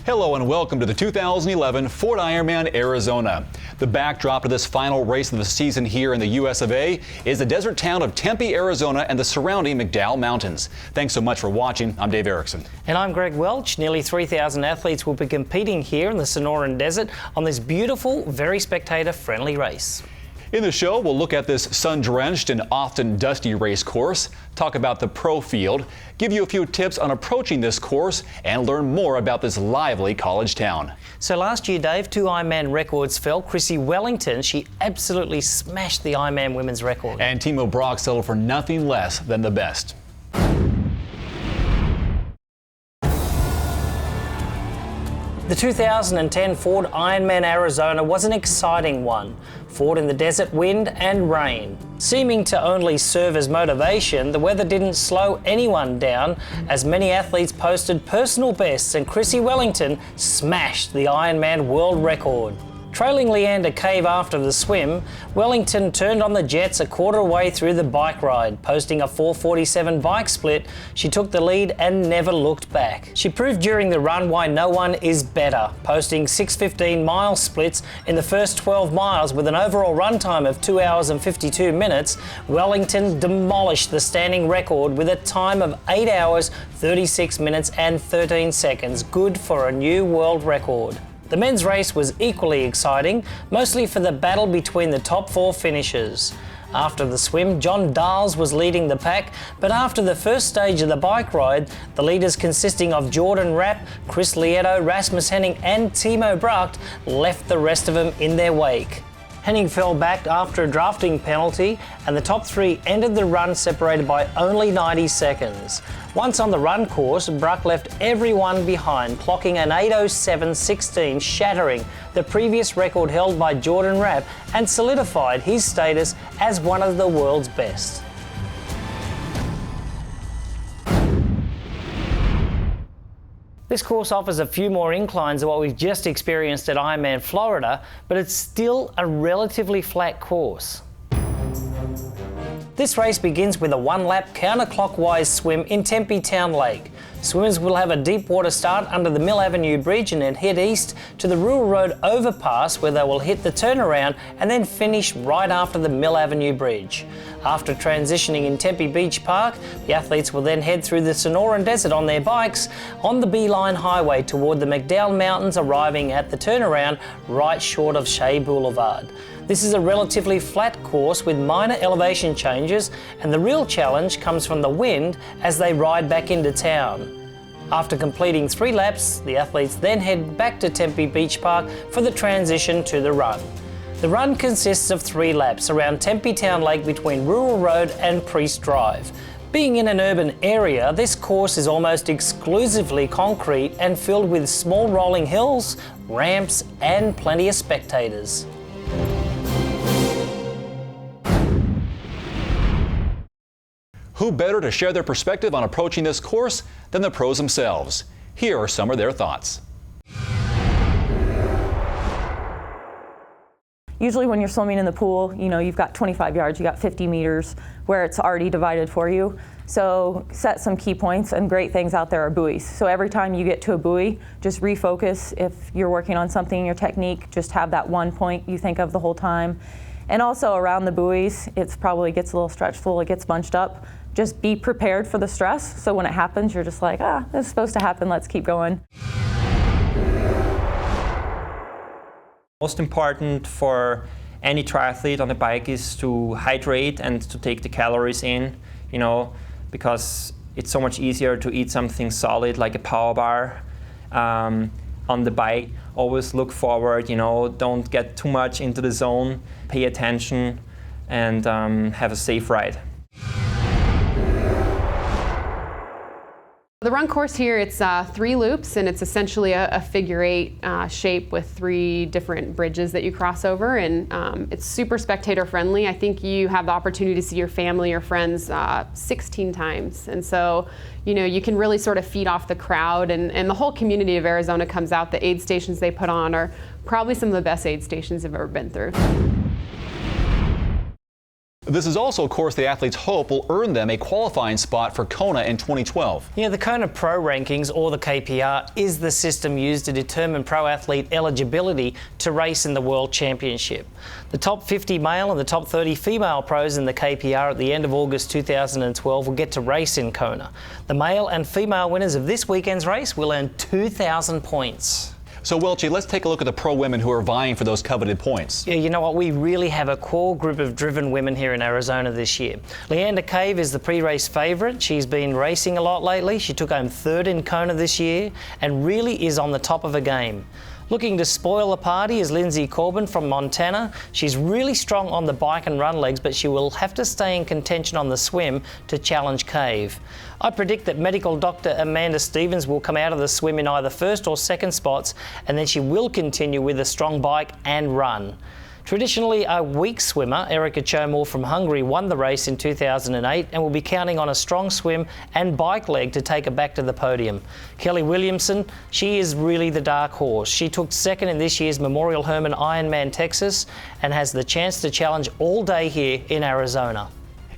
Hello and welcome to the 2011 Ford Ironman Arizona. The backdrop to this final race of the season here in the US of A is the desert town of Tempe, Arizona and the surrounding McDowell Mountains. Thanks so much for watching. I'm Dave Erickson. And I'm Greg Welch. Nearly 3,000 athletes will be competing here in the Sonoran Desert on this beautiful, very spectator-friendly race. In the show, we'll look at this sun-drenched and often dusty race course, talk about the pro field, give you a few tips on approaching this course, and learn more about this lively college town. So last year, Dave, 2 Ironman records fell. Chrissy Wellington, she absolutely smashed the Ironman women's record. And Timo Brock settled for nothing less than the best. The 2010 Ford Ironman Arizona was an exciting one. Ford in the desert, wind and rain. Seeming to only serve as motivation, the weather didn't slow anyone down as many athletes posted personal bests and Chrissy Wellington smashed the Ironman world record. Trailing Leander Cave after the swim, Wellington turned on the jets a quarter way through the bike ride. Posting a 4:47 bike split, she took the lead and never looked back. She proved during the run why no one is better, posting 6:15 mile splits in the first 12 miles with an overall run time of 2 hours and 52 minutes. Wellington demolished the standing record with a time of 8 hours, 36 minutes and 13 seconds, good for a new world record. The men's race was equally exciting, mostly for the battle between the top 4 finishers. After the swim, John Dahls was leading the pack, but after the first stage of the bike ride, the leaders consisting of Jordan Rapp, Chris Lieto, Rasmus Henning and Timo Brock left the rest of them in their wake. Henning fell back after a drafting penalty and the top 3 ended the run separated by only 90 seconds. Once on the run course, Brock left everyone behind, clocking an 8:07.16, shattering the previous record held by Jordan Rapp and solidified his status as one of the world's best. This course offers a few more inclines than what we've just experienced at Ironman Florida, but it's still a relatively flat course. This race begins with a 1-lap counterclockwise swim in Tempe Town Lake. Swimmers will have a deep water start under the Mill Avenue Bridge and then head east to the Rural Road overpass where they will hit the turnaround and then finish right after the Mill Avenue Bridge. After transitioning in Tempe Beach Park, the athletes will then head through the Sonoran Desert on their bikes on the Beeline Highway toward the McDowell Mountains, arriving at the turnaround right short of Shea Boulevard. This is a relatively flat course with minor elevation changes, and the real challenge comes from the wind as they ride back into town. After completing 3 laps, the athletes then head back to Tempe Beach Park for the transition to the run. The run consists of 3 laps around Tempe Town Lake between Rural Road and Priest Drive. Being in an urban area, this course is almost exclusively concrete and filled with small rolling hills, ramps and plenty of spectators. Who better to share their perspective on approaching this course than the pros themselves? Here are some of their thoughts. Usually when you're swimming in the pool, you've got 25 yards, you got 50 meters where it's already divided for you. So set some key points, and great things out there are buoys. So every time you get to a buoy, just refocus. If you're working on something in your technique, just have that one point you think of the whole time. And also around the buoys, it probably gets a little stretchful, it gets bunched up. Just be prepared for the stress, so when it happens, you're just like, this is supposed to happen, let's keep going. Most important for any triathlete on the bike is to hydrate and to take the calories in, because it's so much easier to eat something solid like a power bar on the bike. Always look forward, don't get too much into the zone, pay attention and have a safe ride. The run course here, it's 3 loops, and it's essentially a figure-8 shape with 3 different bridges that you cross over, and it's super spectator friendly. I think you have the opportunity to see your family or friends 16 times, and so you can really sort of feed off the crowd, and the whole community of Arizona comes out. The aid stations they put on are probably some of the best aid stations I've ever been through. This is also a course the athletes hope will earn them a qualifying spot for Kona in 2012. Yeah, the Kona Pro Rankings, or the KPR, is the system used to determine pro athlete eligibility to race in the World Championship. The top 50 male and the top 30 female pros in the KPR at the end of August 2012 will get to race in Kona. The male and female winners of this weekend's race will earn 2,000 points. So, Welchie, let's take a look at the pro women who are vying for those coveted points. Yeah, you know what? We really have a core group of driven women here in Arizona this year. Leander Cave is the pre-race favourite. She's been racing a lot lately. She took home third in Kona this year and really is on the top of her game. Looking to spoil the party is Lindsay Corbin from Montana. She's really strong on the bike and run legs, but she will have to stay in contention on the swim to challenge Cave. I predict that medical doctor Amanda Stevens will come out of the swim in either first or second spots, and then she will continue with a strong bike and run. Traditionally a weak swimmer, Erica Chomore from Hungary won the race in 2008 and will be counting on a strong swim and bike leg to take her back to the podium. Kelly Williamson, she is really the dark horse. She took second in this year's Memorial Hermann Ironman Texas and has the chance to challenge all day here in Arizona.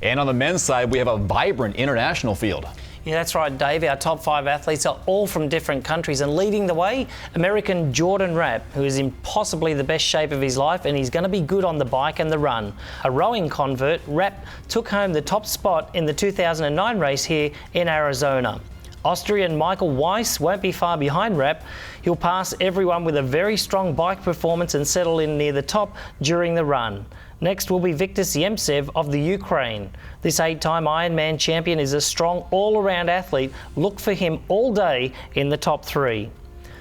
And on the men's side, we have a vibrant international field. Yeah, that's right, Dave. Our top 5 athletes are all from different countries, and leading the way, American Jordan Rapp, who is in possibly the best shape of his life, and he's going to be good on the bike and the run. A rowing convert, Rapp took home the top spot in the 2009 race here in Arizona. Austrian Michael Weiss won't be far behind Rapp. He'll pass everyone with a very strong bike performance and settle in near the top during the run. Next will be Viktor Ziemtsev of the Ukraine. This 8-time Ironman champion is a strong all-around athlete. Look for him all day in the top 3.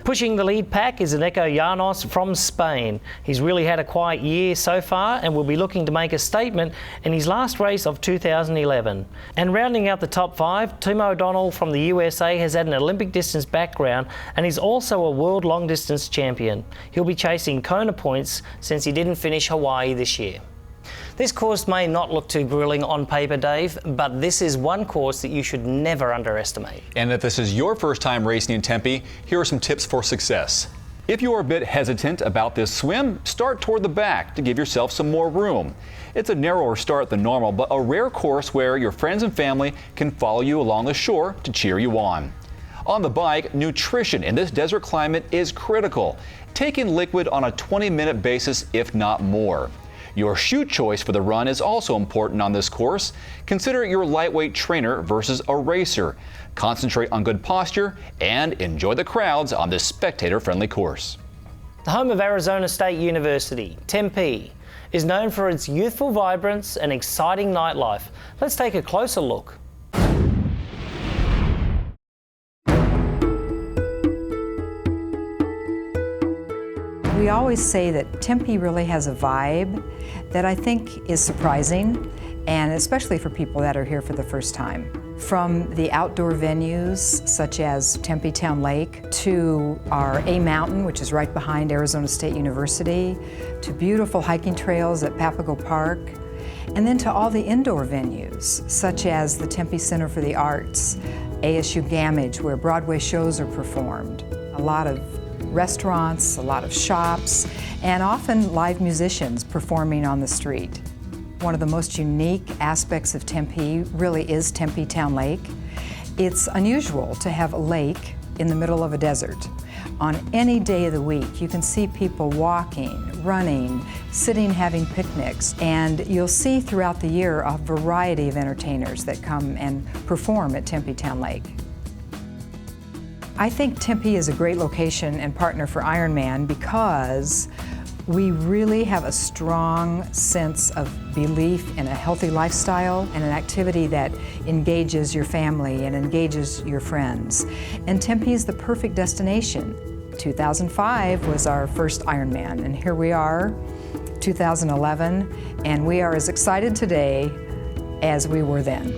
Pushing the lead pack is Eneko Llanos from Spain. He's really had a quiet year so far and will be looking to make a statement in his last race of 2011. And rounding out the top 5, Tim O'Donnell from the USA has had an Olympic distance background and is also a world long distance champion. He'll be chasing Kona points since he didn't finish Hawaii this year. This course may not look too grueling on paper, Dave, but this is one course that you should never underestimate. And if this is your first time racing in Tempe, here are some tips for success. If you are a bit hesitant about this swim, start toward the back to give yourself some more room. It's a narrower start than normal, but a rare course where your friends and family can follow you along the shore to cheer you on. On the bike, nutrition in this desert climate is critical. Take in liquid on a 20-minute basis, if not more. Your shoe choice for the run is also important on this course. Consider your lightweight trainer versus a racer. Concentrate on good posture and enjoy the crowds on this spectator-friendly course. The home of Arizona State University, Tempe, is known for its youthful vibrance and exciting nightlife. Let's take a closer look. We always say that Tempe really has a vibe that I think is surprising, and especially for people that are here for the first time. From the outdoor venues such as Tempe Town Lake to our A Mountain, which is right behind Arizona State University, to beautiful hiking trails at Papago Park, and then to all the indoor venues such as the Tempe Center for the Arts, ASU Gamage, where Broadway shows are performed, a lot of restaurants, a lot of shops, and often live musicians performing on the street. One of the most unique aspects of Tempe really is Tempe Town Lake. It's unusual to have a lake in the middle of a desert. On any day of the week, you can see people walking, running, sitting, having picnics, and you'll see throughout the year a variety of entertainers that come and perform at Tempe Town Lake. I think Tempe is a great location and partner for Ironman because we really have a strong sense of belief in a healthy lifestyle and an activity that engages your family and engages your friends. And Tempe is the perfect destination. 2005 was our first Ironman, and here we are, 2011, and we are as excited today as we were then.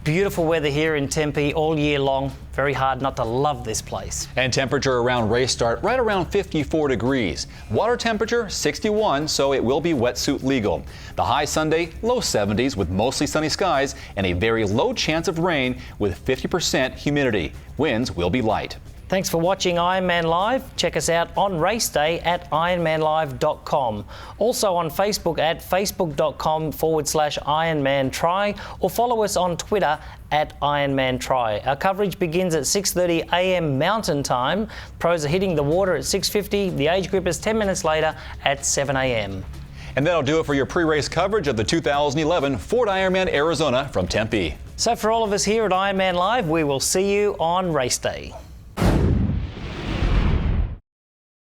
Beautiful weather here in Tempe all year long. Very hard not to love this place. And temperature around race start right around 54 degrees. Water temperature 61, so it will be wetsuit legal. The high Sunday, low 70s with mostly sunny skies and a very low chance of rain with 50% humidity. Winds will be light. Thanks for watching Ironman Live. Check us out on race day at ironmanlive.com. Also on Facebook at facebook.com/IronmanTry, or follow us on Twitter at IronmanTry. Our coverage begins at 6:30 a.m. Mountain Time. Pros are hitting the water at 6:50. The age group is 10 minutes later at 7 a.m. And that'll do it for your pre-race coverage of the 2011 Ford Ironman Arizona from Tempe. So for all of us here at Ironman Live, we will see you on race day.